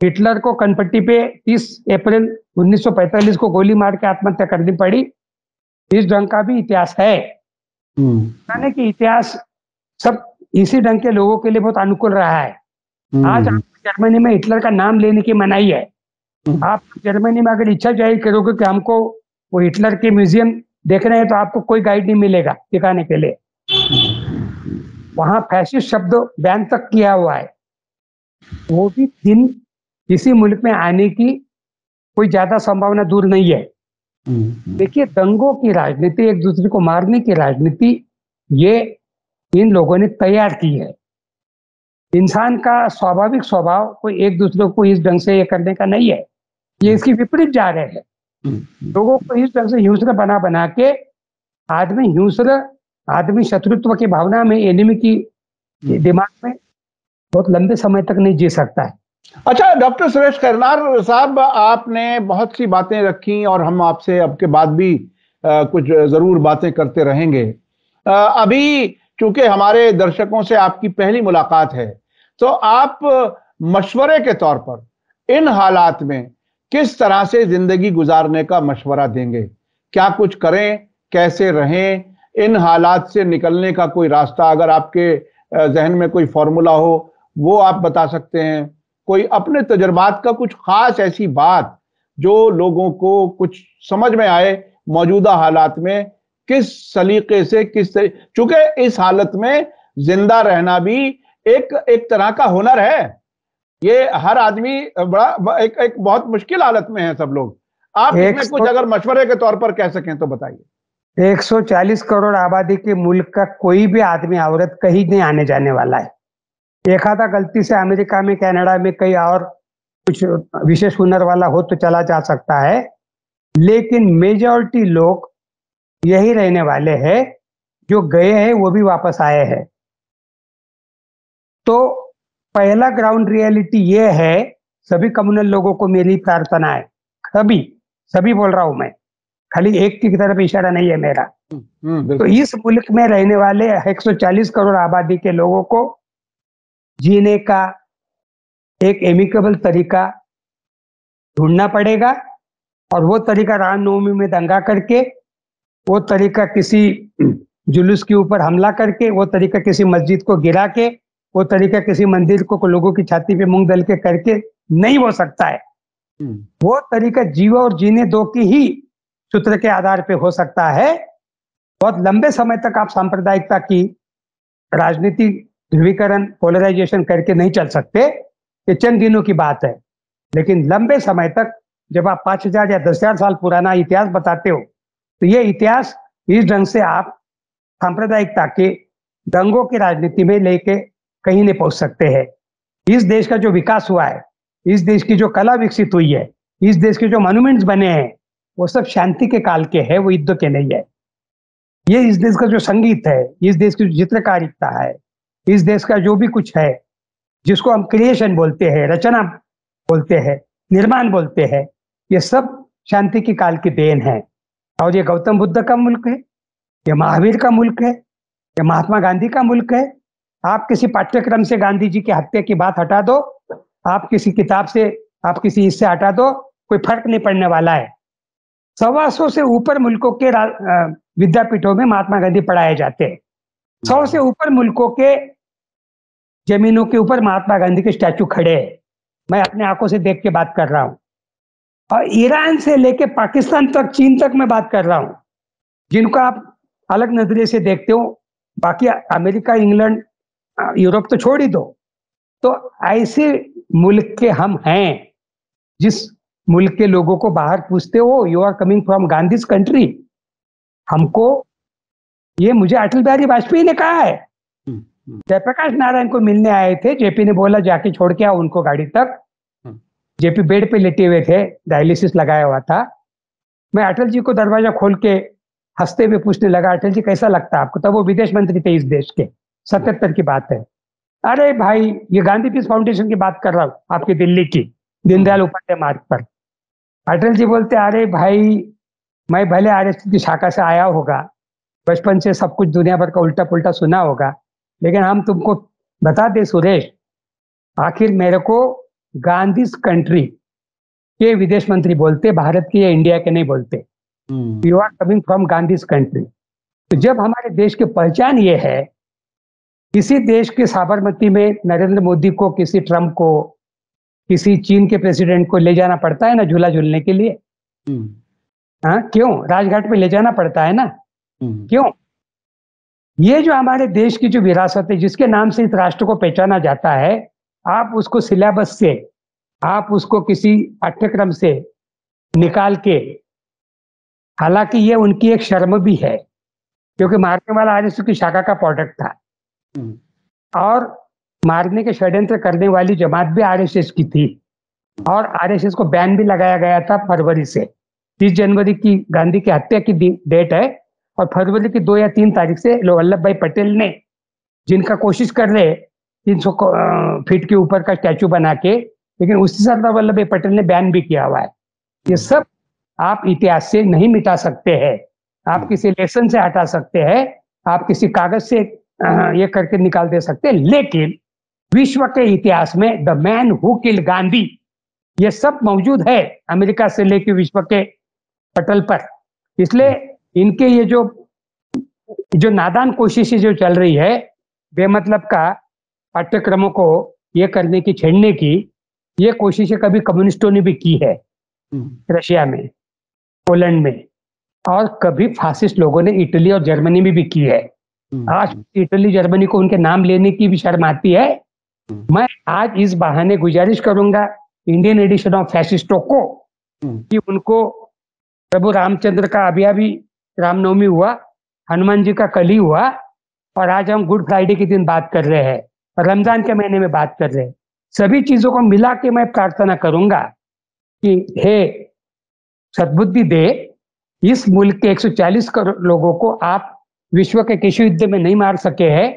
हिटलर को कनपट्टी पे 30 अप्रैल 1945 को गोली मार के आत्महत्या करनी पड़ी, इस ढंग का भी इतिहास है। यानी कि इतिहास सब इसी ढंग के लोगों के लिए बहुत अनुकूल रहा है। आज जर्मनी में हिटलर का नाम लेने की मनाही है। आप जर्मनी में अगर इच्छा जाहिर करोगे कि हमको वो हिटलर के म्यूजियम देखना है, तो आपको कोई गाइड नहीं मिलेगा दिखाने के लिए। वहां फैसिस्ट शब्द बैन तक किया हुआ है। वो भी दिन किसी मुल्क में आने की कोई ज्यादा संभावना दूर नहीं है। देखिए, दंगों की राजनीति, एक दूसरे को मारने की राजनीति, ये इन लोगों ने तैयार की है। इंसान का स्वाभाविक स्वभाव कोई एक दूसरे को इस ढंग से ये करने का नहीं है, ये इसकी विपरीत जा रहे हैं। लोगों को इस ढंग से हिंस्र बना के आदमी शत्रुत्व की भावना में, एनिमी की दिमाग में बहुत लंबे समय तक नहीं जी सकता है। अच्छा डॉक्टर सुरेश कर्नाड साहब, आपने बहुत सी बातें रखी और हम आपसे अब के बाद भी कुछ जरूर बातें करते रहेंगे। अभी चूंकि हमारे दर्शकों से आपकी पहली मुलाकात है, तो आप मशवरे के तौर पर इन हालात में किस तरह से जिंदगी गुजारने का मशवरा देंगे? क्या कुछ करें, कैसे रहें, इन हालात से निकलने का कोई रास्ता अगर आपके जहन में कोई फॉर्मूला हो वो आप बता सकते हैं। कोई अपने तजुर्बात का कुछ खास ऐसी बात जो लोगों को कुछ समझ में आए मौजूदा हालात में, किस सलीके से चूंकि इस हालत में जिंदा रहना भी एक तरह का हुनर है। ये हर आदमी बड़ा एक बहुत मुश्किल हालत में है सब लोग। आप इसमें कुछ अगर मशवरे के तौर पर कह सकें तो बताइए। 140 करोड़ आबादी के मुल्क का कोई भी आदमी औरत कहीं नहीं आने जाने वाला है। एक आधा गलती से अमेरिका में, कनाडा में कहीं और कुछ विशेष हुनर वाला हो तो चला जा सकता है, लेकिन मेजॉरिटी लोग यही रहने वाले हैं। जो गए हैं वो भी वापस आए हैं। तो पहला ग्राउंड रियलिटी ये है, सभी कम्युनल लोगों को मेरी प्रार्थना है, सभी बोल रहा हूं मैं, खाली एक की तरफ इशारा नहीं है मेरा। तो इस मुल्क में रहने वाले 140 करोड़ आबादी के लोगों को जीने का एक एमिकेबल तरीका ढूंढना पड़ेगा, और वो तरीका रामनवमी में दंगा करके, वो तरीका किसी जुलूस के ऊपर हमला करके, वो तरीका किसी मस्जिद को गिरा के, वो तरीका किसी मंदिर को लोगों की छाती पे मूंग दल के करके नहीं हो सकता है। वो तरीका जीवो और जीने दो की ही सूत्र के आधार पे हो सकता है। बहुत लंबे समय तक आप सांप्रदायिकता की राजनीति, ध्रुवीकरण, पोलराइजेशन करके नहीं चल सकते। ये चंद दिनों की बात है, लेकिन लंबे समय तक जब आप 5000 या 10,000 साल पुराना इतिहास बताते हो, तो ये इतिहास इस ढंग से आप सांप्रदायिकता के दंगों की राजनीति में लेके कहीं नहीं पहुंच सकते हैं। इस देश का जो विकास हुआ है, इस देश की जो कला विकसित हुई है, इस देश के जो मॉन्यूमेंट्स बने हैं, वो सब शांति के काल के हैं, वो युद्ध के नहीं है। ये इस देश का जो संगीत है, इस देश की चित्रकारिता है, इस देश का जो भी कुछ है, जिसको हम क्रिएशन बोलते हैं, रचना बोलते हैं, निर्माण बोलते हैं, ये सब शांति की काल की देन है। और ये गौतम बुद्ध का मुल्क है, ये महावीर का मुल्क है, ये महात्मा गांधी का मुल्क है। आप किसी पाठ्यक्रम से गांधी जी की हत्या की बात हटा दो, आप किसी किताब से, आप किसी इससे हटा दो, कोई फर्क नहीं पड़ने वाला है। 125 से ऊपर मुल्कों के विद्यापीठों में महात्मा गांधी पढ़ाए जाते हैं। 100 से ऊपर मुल्कों के जमीनों के ऊपर महात्मा गांधी के स्टैचू खड़े हैं। मैं अपने आंखों से देख के बात कर रहा हूं। और ईरान से लेके पाकिस्तान तक, चीन तक मैं बात कर रहा हूं, जिनको आप अलग नजरिए से देखते हो। बाकी अमेरिका, इंग्लैंड, यूरोप तो छोड़ ही दो। तो ऐसे मुल्क के हम हैं, जिस मुल्क के लोगों को बाहर पूछते हो, you are coming from Gandhi's country. हमको ये, मुझे अटल बिहारी वाजपेयी ने कहा है। जयप्रकाश नारायण को मिलने आए थे, जेपी ने बोला जाके छोड़ के आओ उनको गाड़ी तक। जेपी बेड पे लेटे हुए थे, डायलिसिस लगाया हुआ था। मैं अटल जी को दरवाजा खोल के हंसते हुए पूछने लगा, अटल जी कैसा लगता है आपको? तब वो विदेश मंत्री थे इस देश के, 77 की बात है। अरे भाई, ये गांधी पीस फाउंडेशन की बात कर रहा हूँ, आपकी दिल्ली की, दीनदयाल उपाध्याय मार्ग पर। अटल जी बोलते, अरे भाई, मैं भले आरएसएस की शाखा से आया होगा, बचपन से सब कुछ दुनिया भर का उल्टा पुल्टा सुना होगा, लेकिन हम तुमको बता दे सुरेश, आखिर मेरे को गांधीज कंट्री के विदेश मंत्री बोलते, भारत के या इंडिया के नहीं बोलते। You are coming from Gandhi's country. तो जब हमारे देश की पहचान ये है, किसी देश के साबरमती में नरेंद्र मोदी को, किसी ट्रंप को, किसी चीन के प्रेसिडेंट को ले जाना पड़ता है ना झूला झूलने के लिए। हाँ, क्यों? राजघाट पे ले जाना पड़ता है ना, क्यों? ये जो हमारे देश की जो विरासत है, जिसके नाम से इस राष्ट्र को पहचाना जाता है, आप उसको सिलेबस से, आप उसको किसी पाठ्यक्रम से निकाल के, हालांकि ये उनकी एक शर्म भी है, क्योंकि मारने वाला आरएसएस की शाखा का प्रोडक्ट था, और मारने के षड्यंत्र करने वाली जमात भी आरएसएस की थी, और आरएसएस को बैन भी लगाया गया था फरवरी से। 30 जनवरी की गांधी की हत्या की डेट है, और फरवरी की 2 या 3 तारीख से वल्लभ भाई पटेल ने, जिनका कोशिश कर रहे 300 फीट के ऊपर का स्टैचू बना के, लेकिन उसी सरदार वल्लभ भाई पटेल ने बैन भी किया हुआ है। ये सब आप इतिहास से नहीं मिटा सकते हैं, आप किसी लेसन से हटा सकते हैं, आप किसी कागज से ये करके निकाल दे सकते हैं, लेकिन विश्व के इतिहास में the man who killed Gandhi, ये सब मौजूद है, अमेरिका से लेकर विश्व के पटल पर। इसलिए इनके ये जो नादान कोशिशें जो चल रही है, बेमतलब का पाठ्यक्रमों को ये करने की, छेड़ने की ये कोशिशें कभी कम्युनिस्टों ने भी की है, रशिया में, पोलैंड में, और कभी फासिस्ट लोगों ने इटली और जर्मनी में भी की है। आज इटली जर्मनी को उनके नाम लेने की भी शर्म आती है। मैं आज इस बहाने गुजारिश करूंगा इंडियन एडिशन ऑफ फैसिस्टों को कि उनको प्रभु रामचंद्र का अभी रामनवमी हुआ, हनुमान जी का कल ही हुआ, और आज हम गुड फ्राइडे के दिन बात कर रहे हैं, रमजान के महीने में बात कर रहे हैं। सभी चीजों को मिला के मैं प्रार्थना करूंगा कि हे सद्बुद्धि दे, इस मुल्क के 140 करोड़ लोगों को आप विश्व के किसी युद्ध में नहीं मार सके हैं।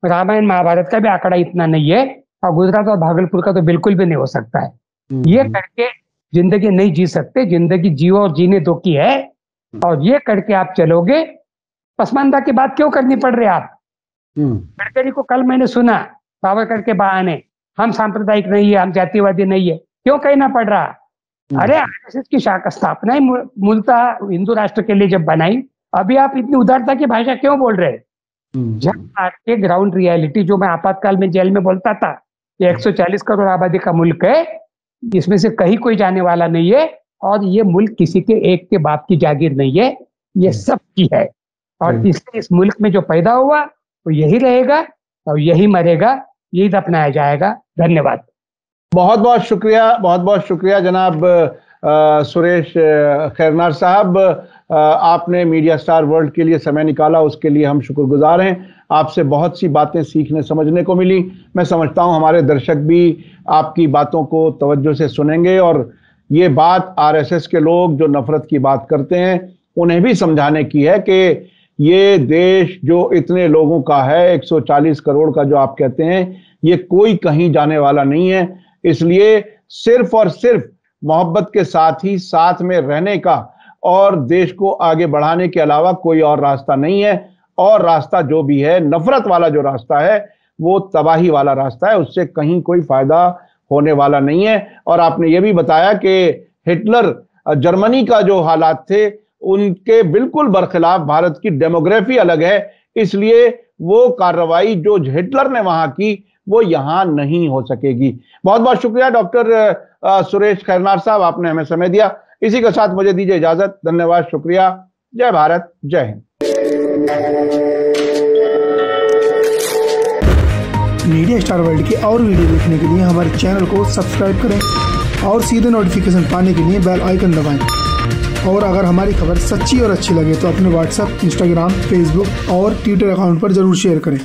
रामायण महाभारत का भी आंकड़ा इतना नहीं है, और गुजरात और भागलपुर का तो बिल्कुल भी नहीं हो सकता है। ये करके जिंदगी नहीं जी सकते, जिंदगी जियो और जीने दो की है, और ये करके आप चलोगे। पसमानदा की बात क्यों करनी पड़ रही है आप? गडकरी को कल मैंने सुना सावरकर के बहाने, हम सांप्रदायिक नहीं है, हम जातिवादी नहीं है, क्यों कहना पड़ रहा? अरे आरएसएस की शाखा स्थापना ही मूलतः हिंदू राष्ट्र के लिए जब बनाई, अभी आप इतनी उदारता की भाषा क्यों बोल रहे? जब आपके ग्राउंड रियलिटी, जो मैं आपातकाल में जेल में बोलता था, ये 140 करोड़ आबादी का मुल्क है, इसमें से कहीं कोई जाने वाला नहीं है, और ये मुल्क किसी के एक के बाप की जागीर नहीं है, ये सबकी है। और इसलिए इस मुल्क में जो पैदा हुआ वो यही रहेगा और यही मरेगा, यही दफनाया जाएगा। धन्यवाद। बहुत बहुत शुक्रिया जनाब सुरेश खैरनार साहब, आपने मीडिया स्टार वर्ल्ड के लिए समय निकाला, उसके लिए हम शुक्रगुजार हैं। आपसे बहुत सी बातें सीखने समझने को मिली। मैं समझता हूं हमारे दर्शक भी आपकी बातों को तवज्जो से सुनेंगे, और ये बात आरएसएस के लोग जो नफरत की बात करते हैं उन्हें भी समझाने की है कि ये देश जो इतने लोगों का है, 140 करोड़ का जो आप कहते हैं, ये कोई कहीं जाने वाला नहीं है। इसलिए सिर्फ और सिर्फ मोहब्बत के साथ ही साथ में रहने का और देश को आगे बढ़ाने के अलावा कोई और रास्ता नहीं है। और रास्ता जो भी है, नफरत वाला जो रास्ता है, वो तबाही वाला रास्ता है, उससे कहीं कोई फायदा होने वाला नहीं है। और आपने ये भी बताया कि हिटलर, जर्मनी का जो हालात थे उनके बिल्कुल बरखिलाफ भारत की डेमोग्राफी अलग है, इसलिए वो कार्रवाई जो हिटलर ने वहां की वो यहां नहीं हो सकेगी। बहुत बहुत शुक्रिया डॉक्टर सुरेश खैरनार साहब, आपने हमें समय दिया। इसी के साथ मुझे दीजिए इजाजत। धन्यवाद, शुक्रिया। जय भारत, जय हिंद। मीडिया स्टार वर्ल्ड की और वीडियो देखने के लिए हमारे चैनल को सब्सक्राइब करें और सीधे नोटिफिकेशन पाने के लिए बेल आइकन दबाएं। और अगर हमारी खबर सच्ची और अच्छी लगे तो अपने व्हाट्सएप, इंस्टाग्राम, फेसबुक और ट्विटर अकाउंट पर जरूर शेयर करें।